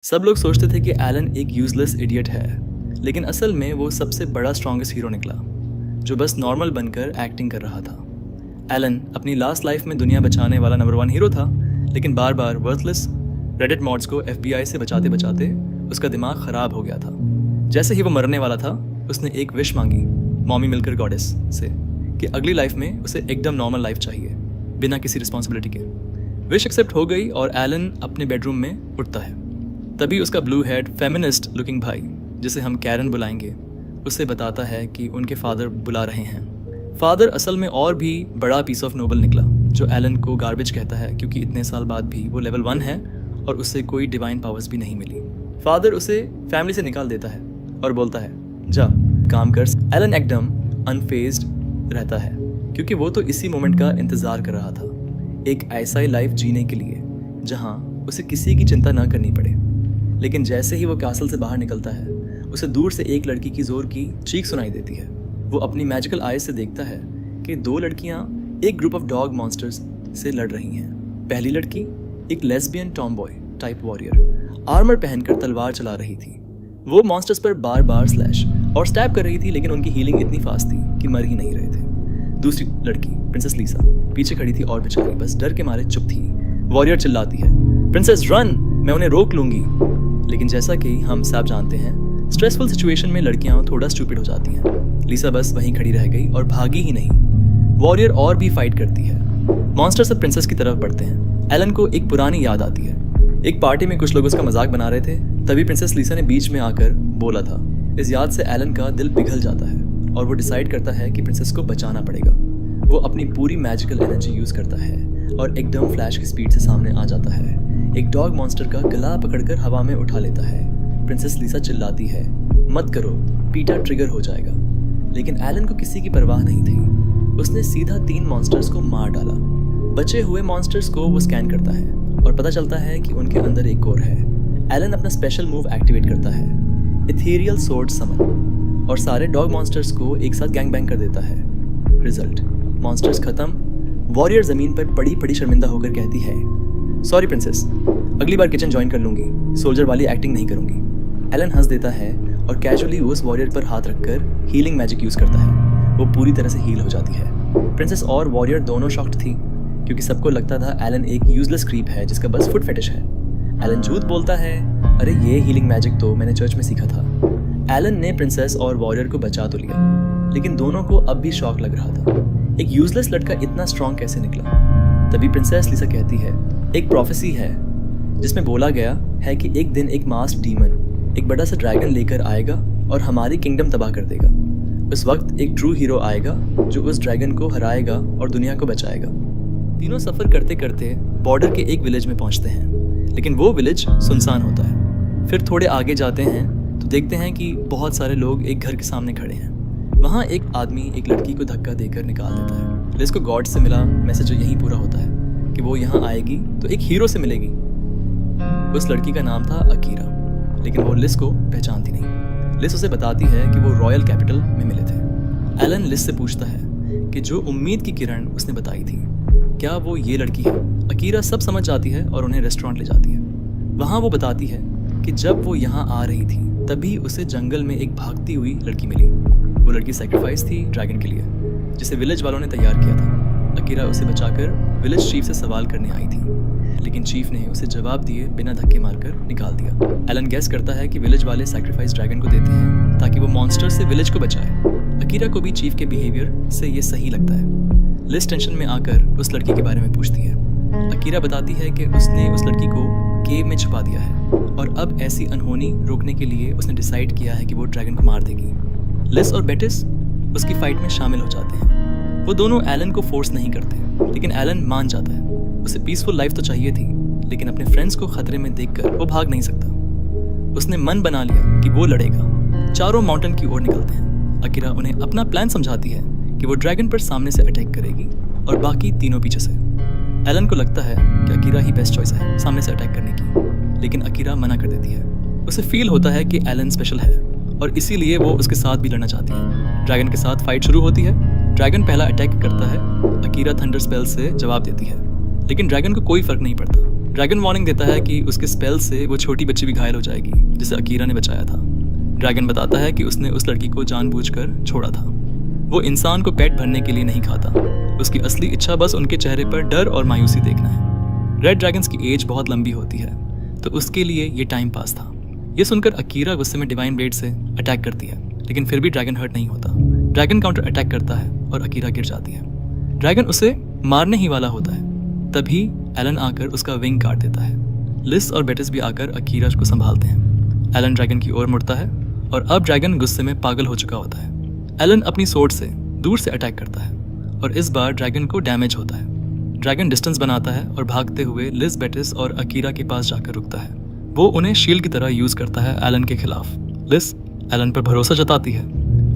सब लोग सोचते थे कि एलन एक यूजलेस इडियट है, लेकिन असल में वो सबसे बड़ा स्ट्रॉन्गेस्ट हीरो निकला जो बस नॉर्मल बनकर एक्टिंग कर रहा था। एलन अपनी लास्ट लाइफ में दुनिया बचाने वाला नंबर 1 हीरो था, लेकिन बार बार वर्थलेस रेडिट मॉड्स को FBI से बचाते बचाते उसका दिमाग खराब हो गया था। जैसे ही वो मरने वाला था, उसने एक विश मांगी मॉमी मिलकर गॉडेस से कि अगली लाइफ में उसे एकदम नॉर्मल लाइफ चाहिए बिना किसी रिस्पॉन्सिबिलिटी के। विश एक्सेप्ट हो गई और एलन अपने बेडरूम में उठता है। तभी उसका ब्लू हेड फेमिनिस्ट लुकिंग भाई, जिसे हम कैरन बुलाएंगे, उससे बताता है कि उनके फादर बुला रहे हैं। फादर असल में और भी बड़ा पीस ऑफ नोबल निकला जो एलन को गार्बेज कहता है, क्योंकि इतने साल बाद भी वो लेवल 1 है और उससे कोई डिवाइन पावर्स भी नहीं मिली। फादर उसे फैमिली से निकाल देता है और बोलता है जा काम कर। एलन एकदम अनफेज्ड रहता है क्योंकि वो तो इसी मोमेंट का इंतजार कर रहा था, एक ऐसा ही लाइफ जीने के लिए जहां उसे किसी की चिंता ना करनी पड़े। लेकिन जैसे ही वो कैसल से बाहर निकलता है, उसे दूर से एक लड़की की जोर की चीख सुनाई देती है। वो अपनी मैजिकल आईज से देखता है कि 2 लड़कियां एक ग्रुप ऑफ डॉग मॉन्स्टर्स से लड़ रही हैं। पहली लड़की एक lesbian tomboy type warrior armour पहनकर तलवार चला रही थी। वो मॉन्स्टर्स पर बार बार स्लैश और स्टैब कर रही थी, लेकिन उनकी हीलिंग इतनी फास्ट थी कि मर ही नहीं रहे थे। दूसरी लड़की प्रिंसेस लीसा पीछे खड़ी थी और बेचारी बस डर के मारे चुप थी। वॉरियर चिल्लाती है, प्रिंसेस रन, मैं उन्हें रोक लूंगी। लेकिन जैसा कि हम सब जानते हैं, स्ट्रेसफुल सिचुएशन में लड़कियां थोड़ा स्टूपिड हो जाती हैं। लीसा बस वहीं खड़ी रह गई और भागी ही नहीं। वॉरियर और भी फाइट करती है। मॉन्स्टर सब प्रिंसेस की तरफ बढ़ते हैं। एलन को एक पुरानी याद आती है। एक पार्टी में कुछ लोग उसका मजाक बना रहे थे, तभी प्रिंसेस लीसा ने बीच में आकर बोला था। इस याद से एलन का दिल पिघल जाता है और वो डिसाइड करता है कि प्रिंसेस को बचाना पड़ेगा। वो अपनी पूरी मैजिकल एनर्जी यूज करता है और एकदम फ्लैश की स्पीड से सामने आ जाता है। एक डॉग मॉन्स्टर का गला पकड़कर हवा में उठा लेता है। प्रिंसेस लीसा चिल्लाती है, मत करो, पीटा ट्रिगर हो जाएगा। लेकिन एलन को किसी की परवाह नहीं थी। उसने सीधा 3 मॉन्स्टर्स को मार डाला। बचे हुए मॉन्स्टर्स को वो स्कैन करता है और पता चलता है कि उनके अंदर एक कोर है। एलन अपना स्पेशल मूव एक्टिवेट करता है, इथेरियल सोर्ड समन, और सारे डॉग मॉन्स्टर्स को एक साथ गैंग बैंग कर देता है। रिजल्ट, मॉन्स्टर्स खत्म। वॉरियर जमीन पर पड़ी पड़ी शर्मिंदा होकर कहती है, सॉरी प्रिंसेस, अगली बार किचन ज्वाइन कर लूंगी, सोल्जर वाली एक्टिंग नहीं करूंगी। एलन हंस देता है और कैजुअली उस वॉरियर पर हाथ रखकर हीलिंग मैजिक यूज करता है। वो पूरी तरह से हील हो जाती है। प्रिंसेस और वॉरियर दोनों शॉक्ड थी क्योंकि सबको लगता था एलन एक यूजलेस क्रीप है जिसका बस फुट फेटिश है। एलन झूठ बोलता है, अरे ये हीलिंग मैजिक तो मैंने चर्च में सीखा था। एलन ने प्रिंसेस और वॉरियर को बचा तो लिया, लेकिन दोनों को अब भी शॉक लग रहा था। एक यूजलेस लड़का इतना स्ट्रॉन्ग कैसे निकला? तभी प्रिंसेस लीसा कहती है, एक प्रोफेसी है जिसमें बोला गया है कि एक दिन एक मास्क डीमन एक बड़ा सा ड्रैगन लेकर आएगा और हमारी किंगडम तबाह कर देगा। उस वक्त एक ट्रू हीरो आएगा जो उस ड्रैगन को हराएगा और दुनिया को बचाएगा। तीनों सफर करते करते बॉर्डर के एक विलेज में पहुंचते हैं, लेकिन वो विलेज सुनसान होता है। फिर थोड़े आगे जाते हैं तो देखते हैं कि बहुत सारे लोग एक घर के सामने खड़े हैं। वहाँ एक आदमी एक लड़की को धक्का देकर निकाल देता है। लिस को गॉड से मिला मैसेज यहीं पूरा होता है कि वो यहाँ आएगी तो एक हीरो से मिलेगी। उस लड़की का नाम था अकीरा, लेकिन वो लिस को पहचानती नहीं। लिस उसे बताती है कि वो रॉयल कैपिटल में मिले थे। एलन लिस से पूछता है कि जो उम्मीद की किरण उसने बताई थी, क्या वो ये लड़की है? अकीरा सब समझ जाती है और उन्हें रेस्टोरेंट ले जाती है। वहाँ वो बताती है कि जब वो यहाँ आ रही थी तभी उसे जंगल में एक भागती हुई लड़की मिली। वो लड़की सैक्रिफाइस थी ड्रैगन के लिए, जिसे विलेज वालों ने तैयार किया था। अकीरा उसे बचाकर विलेज चीफ से सवाल करने आई थी, लेकिन चीफ ने उसे जवाब दिए बिना धक्के मारकर निकाल दिया। एलन गेस करता है कि विलेज वाले सैक्रिफाइस ड्रैगन को देते हैं ताकि वो मॉन्स्टर से विलेज को बचाए। अकीरा को भी चीफ के बिहेवियर से ये सही लगता है। लिस टेंशन में आकर उस लड़की के बारे में पूछती है। अकीरा बताती है कि उसने उस लड़की को केव में छुपा दिया है और अब ऐसी अनहोनी रोकने के लिए उसने डिसाइड किया है कि वो ड्रैगन को मार देगी। लिस और बेटिस उसकी फाइट में शामिल हो जाते हैं। वो दोनों एलन को फोर्स नहीं करते, लेकिन एलन मान जाता है। उसे पीसफुल लाइफ तो चाहिए थी, लेकिन अपने फ्रेंड्स को खतरे में देखकर वो भाग नहीं सकता। उसने मन बना लिया कि वो लड़ेगा। चारों माउंटेन की ओर निकलते हैं। अकीरा उन्हें अपना प्लान समझाती है कि वो ड्रैगन पर सामने से अटैक करेगी और बाकी तीनों पीछे से। एलन को लगता है कि अकीरा ही बेस्ट चॉइस है सामने से अटैक करने की, लेकिन अकीरा मना कर देती है। उसे फील होता है कि एलन स्पेशल है और इसीलिए वो उसके साथ भी लड़ना चाहती है। ड्रैगन के साथ फाइट शुरू होती है। ड्रैगन पहला अटैक करता है। अकीरा थंडर स्पेल से जवाब देती है, लेकिन ड्रैगन को कोई फर्क नहीं पड़ता। ड्रैगन वार्निंग देता है कि उसके स्पेल से वो छोटी बच्ची भी घायल हो जाएगी जिसे अकीरा ने बचाया था। ड्रैगन बताता है कि उसने उस लड़की को जानबूझकर छोड़ा था। वो इंसान को पेट भरने के लिए नहीं खाता, उसकी असली इच्छा बस उनके चेहरे पर डर और मायूसी देखना है। रेड ड्रैगन्स की एज बहुत लंबी होती है तो उसके लिए ये टाइम पास था। ये सुनकर अकीरा गुस्से में डिवाइन ब्लेड से अटैक करती है, लेकिन फिर भी ड्रैगन हर्ट नहीं होता। ड्रैगन काउंटर अटैक करता है और अकीरा गिर जाती है। ड्रैगन उसे मारने ही वाला होता है, तभी एलन आकर उसका विंग काट देता है। लिस और बेटिस भी आकर अकीरा को संभालते हैं। एलन ड्रैगन की ओर मुड़ता है और अब ड्रैगन गुस्से में पागल हो चुका होता है। एलन अपनी सोर्ड से दूर से अटैक करता है और इस बार ड्रैगन को डैमेज होता है। ड्रैगन डिस्टेंस बनाता है और भागते हुए लिस, बेटिस और अकीरा के पास जाकर रुकता है। वो उन्हें शील्ड की तरह यूज करता है एलन के खिलाफ। लिस एलन पर भरोसा जताती है।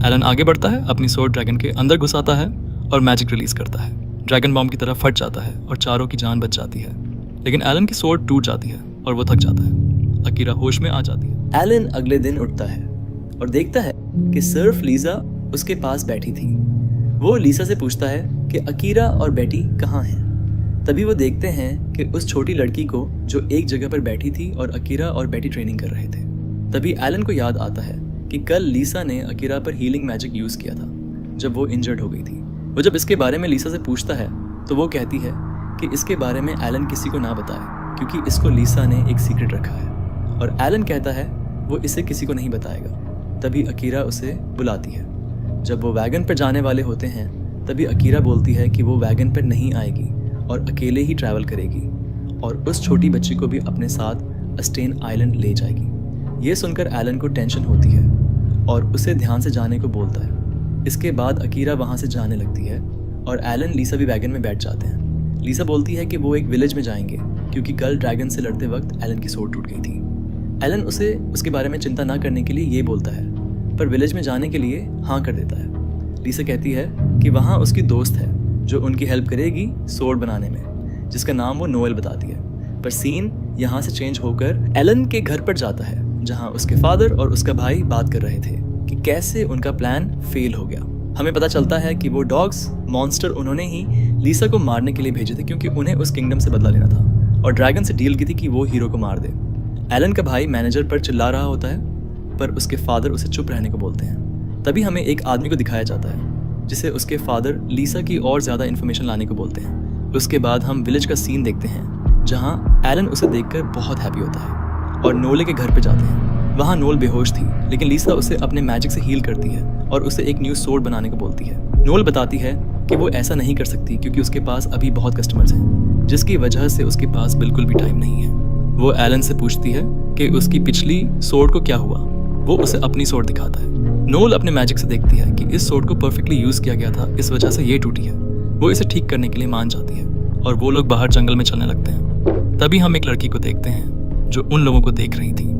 एलन आगे बढ़ता है, अपनी सोर्ड ड्रैगन के अंदर घुसाता है और मैजिक रिलीज करता है। ड्रैगन बॉम्ब की तरह फट जाता है और चारों की जान बच जाती है, लेकिन एलन की सोर्ड टूट जाती है और वो थक जाता है। अकीरा होश में आ जाती है। एलन अगले दिन उठता है और देखता है कि सिर्फ लीसा उसके पास बैठी थी। वो लीसा से पूछता है कि अकीरा और बेटी कहाँ हैं। तभी वो देखते हैं कि उस छोटी लड़की को जो एक जगह पर बैठी थी और अकीरा और बेटी ट्रेनिंग कर रहे थे। तभी एलन को याद आता है कि कल लीसा ने अकीरा पर हीलिंग मैजिक यूज किया था जब वो इंजर्ड हो गई थी। वो जब इसके बारे में लीसा से पूछता है तो वो कहती है कि इसके बारे में एलन किसी को ना बताए क्योंकि इसको लीसा ने एक सीक्रेट रखा है, और एलन कहता है वो इसे किसी को नहीं बताएगा। तभी अकीरा उसे बुलाती है। जब वो वैगन पर जाने वाले होते हैं तभी अकीरा बोलती है कि वो वैगन पर नहीं आएगी और अकेले ही ट्रैवल करेगी और उस छोटी बच्ची को भी अपने साथ अस्टेन आइलैंड ले जाएगी। ये सुनकर एलन को टेंशन होती है और उसे ध्यान से जाने को बोलता है। इसके बाद अकीरा वहाँ से जाने लगती है और एलन, लीसा भी वैगन में बैठ जाते हैं। लीसा बोलती है कि वो एक विलेज में जाएंगे क्योंकि कल ड्रैगन से लड़ते वक्त एलन की सोर्ड टूट गई थी। एलन उसे उसके बारे में चिंता ना करने के लिए ये बोलता है, पर विलेज में जाने के लिए हाँ कर देता है। लीसा कहती है कि वहाँ उसकी दोस्त है जो उनकी हेल्प करेगी सोर्ड बनाने में, जिसका नाम वो नोएल बताती है। पर सीन यहाँ से चेंज होकर एलन के घर पर जाता है जहाँ उसके फादर और उसका भाई बात कर रहे थे कि कैसे उनका प्लान फेल हो गया। हमें पता चलता है कि वो डॉग्स मॉन्स्टर उन्होंने ही लीसा को मारने के लिए भेजे थे क्योंकि उन्हें उस किंगडम से बदला लेना था और ड्रैगन से डील की थी कि वो हीरो को मार दे। एलन का भाई मैनेजर पर चिल्ला रहा होता है पर उसके फादर उसे चुप रहने को बोलते हैं। तभी हमें एक आदमी को दिखाया जाता है जिसे उसके फादर लीसा की और ज़्यादा इन्फॉर्मेशन लाने को बोलते हैं। उसके बाद हम विलेज का सीन देखते हैं जहाँ एलन उसे देखकर बहुत हैप्पी होता है और नोले के घर पे जाते हैं। वहाँ नोल बेहोश थी लेकिन लीसा उसे अपने मैजिक से हील करती है और उसे एक न्यू सोर्ड बनाने को बोलती है। नोल बताती है कि वो ऐसा नहीं कर सकती क्योंकि उसके पास अभी बहुत कस्टमर्स हैं, जिसकी वजह से उसके पास बिल्कुल भी टाइम नहीं है। वो एलन से पूछती है कि उसकी पिछली सोर्ड को क्या हुआ। वो उसे अपनी सोर्ड दिखाता है। नोल अपने मैजिक से देखती है कि इस सोर्ड को परफेक्टली यूज किया गया था, इस वजह से ये टूटी है। वो इसे ठीक करने के लिए मान जाती है और वो लोग बाहर जंगल में चलने लगते हैं। तभी हम एक लड़की को देखते हैं जो उन लोगों को देख रही थी,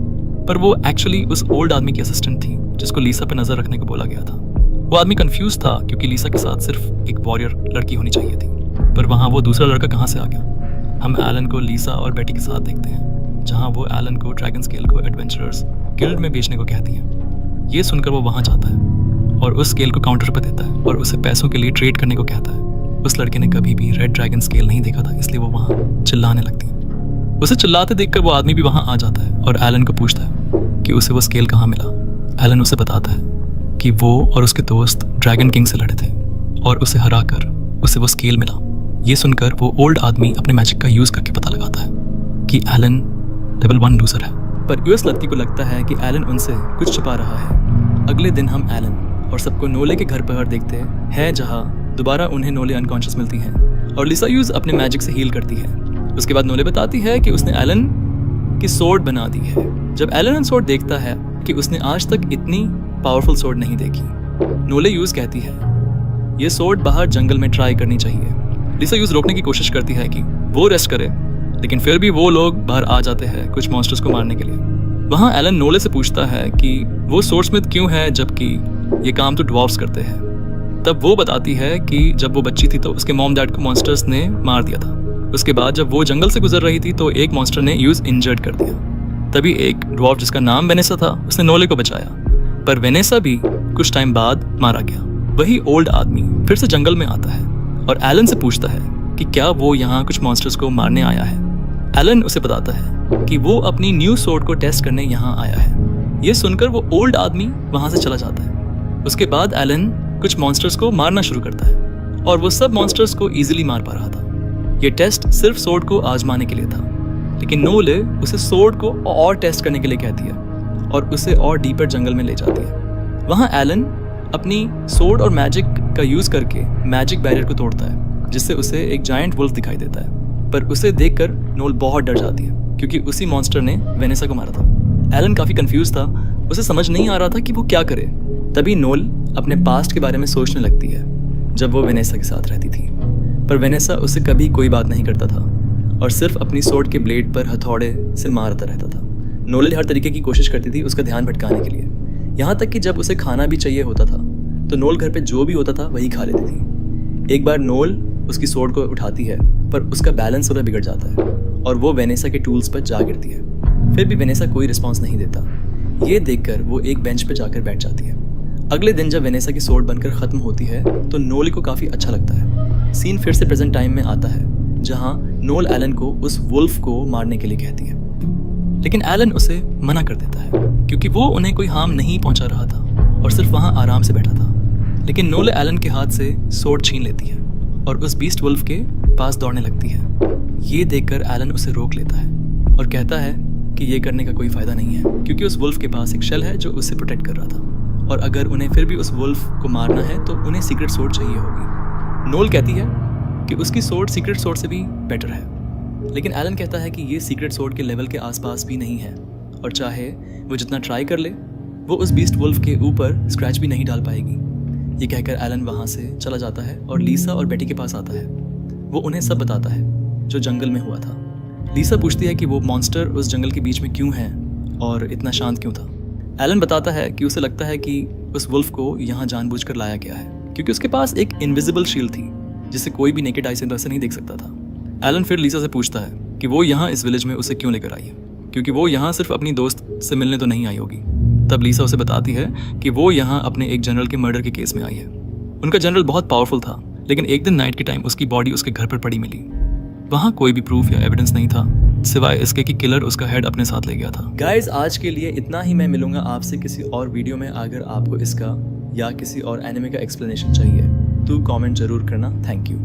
पर वो एक्चुअली उस ओल्ड आदमी की असिस्टेंट थी जिसको लीसा पे नजर रखने को बोला गया था। वो आदमी कंफ्यूज था क्योंकि लीसा के साथ सिर्फ एक वॉरियर लड़की होनी चाहिए थी, पर वहाँ वो दूसरा लड़का कहाँ से आ गया। हम एलन को लीसा और बेटी के साथ देखते हैं जहाँ वो एलन को ड्रैगन स्केल को एडवेंचरर्स गिल्ड में बेचने को कहती है। ये सुनकर वो वहाँ जाता है और उस स्केल को काउंटर पर देता है और उसे पैसों के लिए ट्रेड करने को कहता है। उस लड़के ने कभी भी रेड ड्रैगन स्केल नहीं देखा था, इसलिए वो वहाँ चिल्लाने लगती है। उसे चिल्लाते देखकर वो आदमी भी वहाँ आ जाता है और एलन को पूछता है कि उसे वो स्केल कहाँ मिला। एलन उसे बताता है कि वो और उसके दोस्त ड्रैगन किंग से लड़े थे और उसे हराकर उसे वो स्केल मिला। ये सुनकर वो ओल्ड आदमी अपने मैजिक का यूज करके पता लगाता है कि एलन लेवल 1 लूजर है, पर यूएस लड़की को लगता है कि एलन उनसे कुछ छुपा रहा है। अगले दिन हम एलन और सबको नोले के घर पर देखते हैं जहाँ दोबारा उन्हें नोले अनकॉन्शियस मिलती हैं और लीसा यूज अपने मैजिक से हील करती है। उसके बाद नोले बताती है कि उसने एलन की सोर्ड बना दी है। जब एलन सोर्ड देखता है कि उसने आज तक इतनी पावरफुल सोर्ड नहीं देखी, नोले यूज कहती है ये सोर्ड बाहर जंगल में ट्राई करनी चाहिए। लीसा यूज रोकने की कोशिश करती है कि वो रेस्ट करे, लेकिन फिर भी वो लोग बाहर आ जाते हैं कुछ मॉन्स्टर्स को मारने के लिए। वहाँ एलन नोले से पूछता है कि वो सोर्डस्मिथ क्यों है जबकि ये काम तो ड्वार्फ्स करते हैं। तब वो बताती है कि जब वो बच्ची थी तो उसके मॉम डैड को मॉन्स्टर्स ने मार दिया था। उसके बाद जब वो जंगल से गुजर रही थी तो एक मॉन्स्टर ने यूज इंजर्ड कर दिया। तभी एक ड्वार्फ जिसका नाम वेनेसा था उसने नोले को बचाया, पर वेनेसा भी कुछ टाइम बाद मारा गया। वही ओल्ड आदमी फिर से जंगल में आता है और एलन से पूछता है कि क्या वो यहाँ कुछ मॉन्स्टर्स को मारने आया है। एलन उसे बताता है कि वो अपनी न्यू सोर्ड को टेस्ट करने यहाँ आया है। ये सुनकर वो ओल्ड आदमी वहाँ से चला जाता है। उसके बाद एलन कुछ मॉन्स्टर्स को मारना शुरू करता है और वो सब मॉन्स्टर्स को इजीली मार पा रहा था। ये टेस्ट सिर्फ सोर्ड को आजमाने के लिए था, लेकिन नोले उसे सोर्ड को और टेस्ट करने के लिए कहती है और उसे और डीपर जंगल में ले जाती है। वहाँ एलन अपनी सोर्ड और मैजिक का यूज करके मैजिक बैरियर को तोड़ता है, जिससे उसे एक जायंट वुल्फ दिखाई देता है। पर उसे देखकर नोल बहुत डर जाती है क्योंकि उसी मॉन्स्टर ने वेनेसा को मारा था। एलन काफी कंफ्यूज था, उसे समझ नहीं आ रहा था कि वो क्या करे। तभी नोल अपने पास्ट के बारे में सोचने लगती है जब वो वेनेसा के साथ रहती थी। पर वेनेसा उससे कभी कोई बात नहीं करता था और सिर्फ अपनी सोर्ड के ब्लेड पर हथौड़े से मारता रहता था। नोल हर तरीके की कोशिश करती थी उसका ध्यान भटकाने के लिए, यहाँ तक कि जब उसे खाना भी चाहिए होता था तो नोल घर पे जो भी होता था वही खा लेती थी। एक बार नोल उसकी सोर्ड को उठाती है पर उसका बैलेंस थोड़ा बिगड़ जाता है और वो वेनेसा के टूल्स पर जा गिरती है। फिर भी वेनेसा कोई रिस्पॉन्स नहीं देता। ये देखकर वो एक बेंच पर जाकर बैठ जाती है। अगले दिन जब वेनेसा की सोर्ड बनकर खत्म होती है तो नोल को काफी अच्छा लगता है। सीन फिर से प्रेजेंट टाइम में आता है जहाँ नोल एलन को उस वुल्फ को मारने के लिए कहती है, लेकिन एलन उसे मना कर देता है क्योंकि वो उन्हें कोई हार्म नहीं पहुंचा रहा था और सिर्फ वहाँ आराम से बैठा था। लेकिन नोल एलन के हाथ से सोर्ड छीन लेती है और उस बीस्ट वुल्फ के पास दौड़ने लगती है। ये देखकर एलन उसे रोक लेता है और कहता है कि ये करने का कोई फायदा नहीं है क्योंकि उस वुल्फ के पास एक शेल है जो उसे प्रोटेक्ट कर रहा था और अगर उन्हें फिर भी उस वुल्फ को मारना है तो उन्हें सीक्रेट सोर्ड चाहिए होगी। नोल कहती है कि उसकी सोर्ड सीक्रेट सोर्ड से भी बेटर है, लेकिन एलन कहता है कि ये सीक्रेट सोर्ड के लेवल के आसपास भी नहीं है और चाहे वो जितना ट्राई कर ले वो उस बीस्ट वुल्फ के ऊपर स्क्रैच भी नहीं डाल पाएगी। ये कहकर एलन वहाँ से चला जाता है और लीसा और बेटी के पास आता है। वो उन्हें सब बताता है जो जंगल में हुआ था। लीसा पूछती है कि वो मॉन्स्टर उस जंगल के बीच में क्यों है और इतना शांत क्यों था। एलन बताता है कि उसे लगता है कि उस वुल्फ को यहाँ जानबूझकर लाया गया है क्योंकि उसके पास एक इनविजिबल शील्ड थी जिसे कोई भी नेकेड आई से अंदर से नहीं देख सकता था। एलन फिर लीसा से पूछता है कि वो यहाँ इस विलेज में उसे क्यों लेकर आई है, क्योंकि वो यहाँ सिर्फ अपनी दोस्त से मिलने तो नहीं आई होगी। तब लीसा उसे बताती है कि वो यहाँ अपने एक जनरल के मर्डर के केस में आई है। उनका जनरल बहुत पावरफुल था, लेकिन एक दिन नाइट के टाइम उसकी बॉडी उसके घर पर पड़ी मिली। वहाँ कोई भी प्रूफ या एविडेंस नहीं था सिवाय इसके कि किलर उसका हेड अपने साथ ले गया था। गाइज आज के लिए इतना ही। मैं मिलूंगा आपसे किसी और वीडियो में। अगर आपको इसका या किसी और एनिमे का एक्सप्लेनेशन चाहिए तो कमेंट जरूर करना। Thank you.